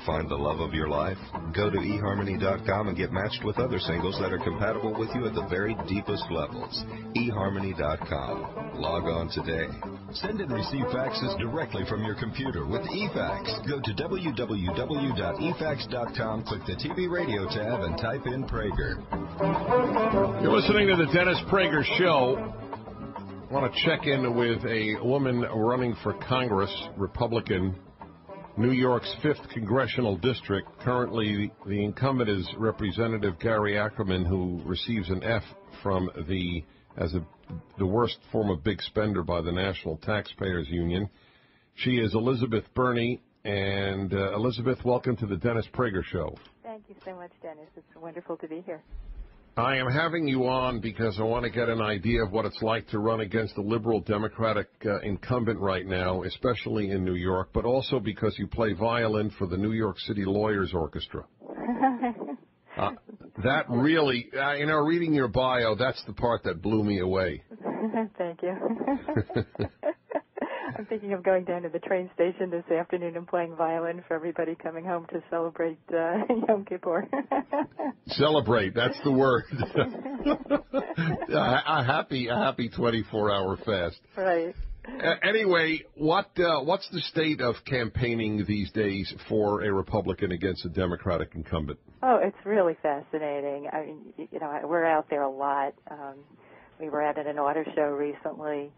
find the love of your life? Go to eHarmony.com and get matched with other singles that are compatible with you at the very deepest levels. eHarmony.com. Log on today. Send and receive faxes directly from your computer with eFax. Go to www.efax.com, click the TV radio tab, and type in Prager. You're listening to the Dennis Prager Show. I want to check in with a woman running for Congress, Republican, New York's 5th Congressional District. Currently, the incumbent is Representative Gary Ackerman, who receives an F from the worst form of big spender by the National Taxpayers Union. She is Elizabeth Berney. And Elizabeth, welcome to the Dennis Prager Show. Thank you so much, Dennis. It's wonderful to be here. I am having you on because I want to get an idea of what it's like to run against a liberal Democratic incumbent right now, especially in New York, but also because you play violin for the New York City Lawyers Orchestra. That really, reading your bio, that's the part that blew me away. Thank you. I'm thinking of going down to the train station this afternoon and playing violin for everybody coming home to celebrate Yom Kippur. Celebrate, that's the word. a happy 24-hour fast. Right. Anyway, what's the state of campaigning these days for a Republican against a Democratic incumbent? Oh, it's really fascinating. I mean, we're out there a lot. We were at an auto show recently,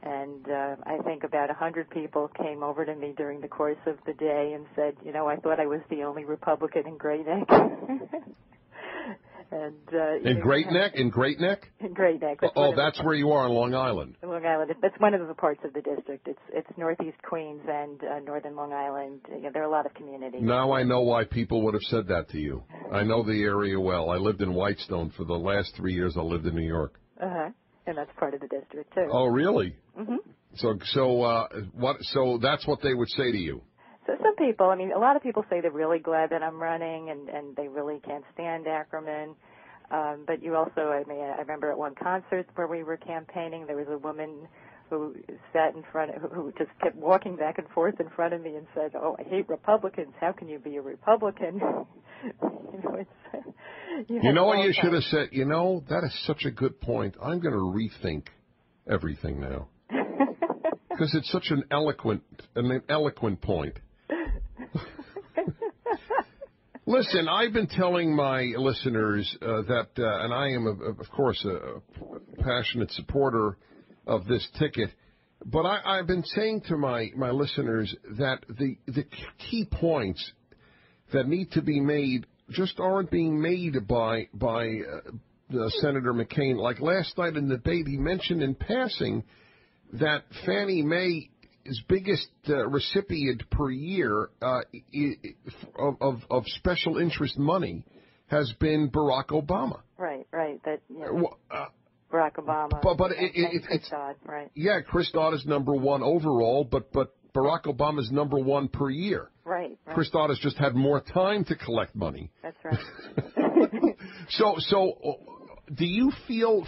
and I think about 100 people came over to me during the course of the day and said, I thought I was the only Republican in Great Neck. And, in Great Neck? In Great Neck? In Great Neck. That's where you are on Long Island. Long Island. That's one of the parts of the district. It's northeast Queens and northern Long Island. There are a lot of communities. Now I know why people would have said that to you. I know the area well. I lived in Whitestone for the last 3 years. I lived in New York. Uh-huh. And that's part of the district, too. Oh, really? Mm-hmm. So that's what they would say to you. So some people, a lot of people say they're really glad that I'm running and they really can't stand Ackerman. But you also, I remember at one concert where we were campaigning, there was a woman who sat in front, who just kept walking back and forth in front of me and said, "Oh, I hate Republicans. How can you be a Republican?" You know what you should have said? That is such a good point. I'm going to rethink everything now. Because it's such an eloquent point. Listen, I've been telling my listeners that, and I am, of course, a passionate supporter of this ticket, but I've been saying to my listeners that the key points that need to be made just aren't being made by Senator McCain. Like last night in the debate, he mentioned in passing that Fannie Mae's biggest recipient per year of special interest money has been Barack Obama. Right. Barack Obama. But it's Chris Dodd, right? Yeah, Chris Dodd is number one overall, but Barack Obama is number one per year. Right. Chris Dodd has just had more time to collect money. That's right. So do you feel?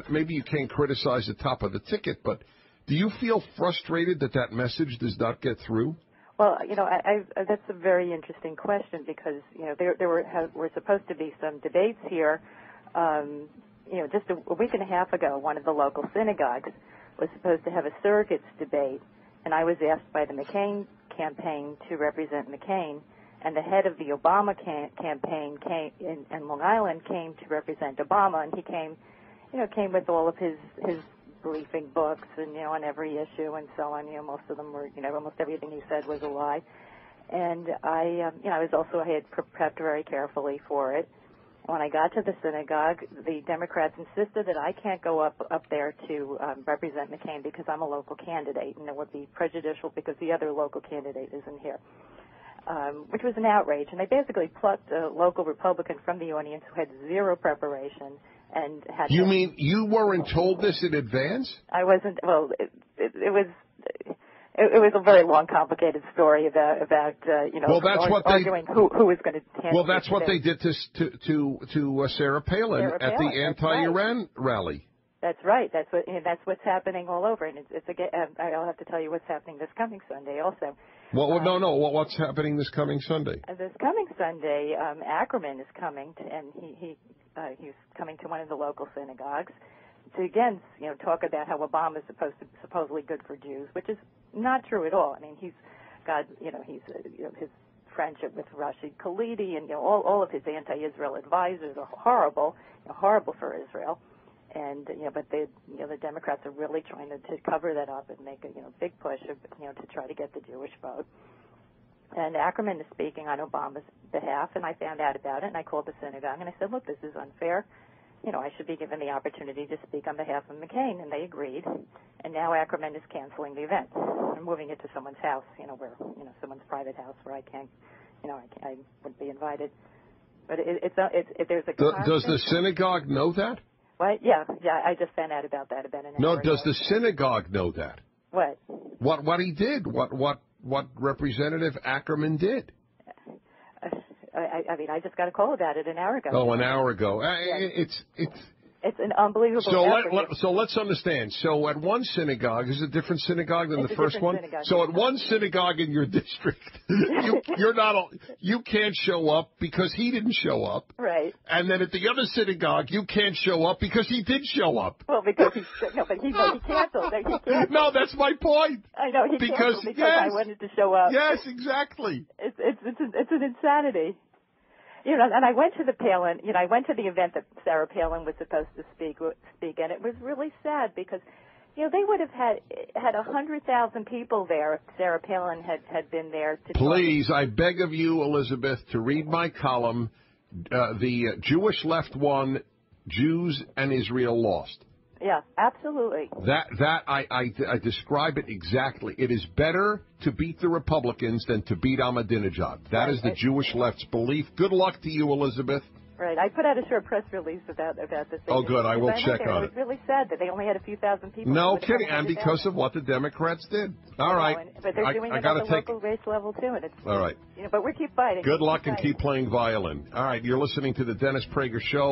Maybe you can't criticize the top of the ticket, but do you feel frustrated that message does not get through? Well, that's a very interesting question because there were supposed to be some debates here. Just a week and a half ago, one of the local synagogues was supposed to have a surrogates debate, and I was asked by the McCain campaign to represent McCain, and the head of the Obama campaign came in Long Island came to represent Obama, and he came with all of his briefing books and on every issue and so on. Most of them were almost everything he said was a lie, and I had prepped very carefully for it. When I got to the synagogue, the Democrats insisted that I can't go up there to represent McCain because I'm a local candidate, and it would be prejudicial because the other local candidate isn't here, which was an outrage. And they basically plucked a local Republican from the audience who had zero preparation and had. You mean you weren't told this in advance? I wasn't. Well, it was. It was a very long, complicated story about Well, that's what arguing who was going to. Well, that's what they did to Sarah Palin at the anti-Iran rally. That's right. That's what's happening all over, and I'll have to tell you what's happening this coming Sunday also. Well, no. What's happening this coming Sunday? This coming Sunday, Ackerman is coming, and he's coming to one of the local synagogues to again, talk about how Obama is supposedly good for Jews, which is not true at all. I mean, he's got, his friendship with Rashid Khalidi, and all of his anti-Israel advisors are horrible for Israel. And but the Democrats are really trying to cover that up and make a big push to try to get the Jewish vote. And Ackerman is speaking on Obama's behalf, and I found out about it, and I called the synagogue and I said, look, this is unfair. I should be given the opportunity to speak on behalf of McCain, and they agreed. And now Ackerman is canceling the event and moving it to someone's house, where someone's private house where I can't, I wouldn't be invited. But there's a does the synagogue know that? What? Yeah, I just found out about that about an hour ago. Does the synagogue know that? What? What he did? What Representative Ackerman did? I mean, I just got a call about it an hour ago. Oh, an hour ago. Yeah. It's an unbelievable. So let's understand. So at one synagogue, is it a different synagogue than the first one? Synagogue. So at one synagogue in your district, you can't show up because he didn't show up. Right. And then at the other synagogue, you can't show up because he did show up. Well, because he canceled. He canceled. No, that's my point. I know he canceled because I wanted to show up. Yes, exactly. It's an insanity. And I went to the Palin. I went to the event that Sarah Palin was supposed to speak, and it was really sad because, they would have had 100,000 people there if Sarah Palin had been there. Please, I beg of you, Elizabeth, to read my column. The Jewish left won, Jews and Israel lost. Yeah, absolutely. I describe it exactly. It is better to beat the Republicans than to beat Ahmadinejad. That is the Jewish left's belief. Good luck to you, Elizabeth. Right. I put out a short press release about this. Oh, good. I will check on it. It was really sad that they only had a few thousand people. No kidding. And because of what the Democrats did. All right. But they're doing it at the local race level, too. And it's, all right. But we keep fighting. Good luck and keep playing violin. All right. You're listening to the Dennis Prager Show.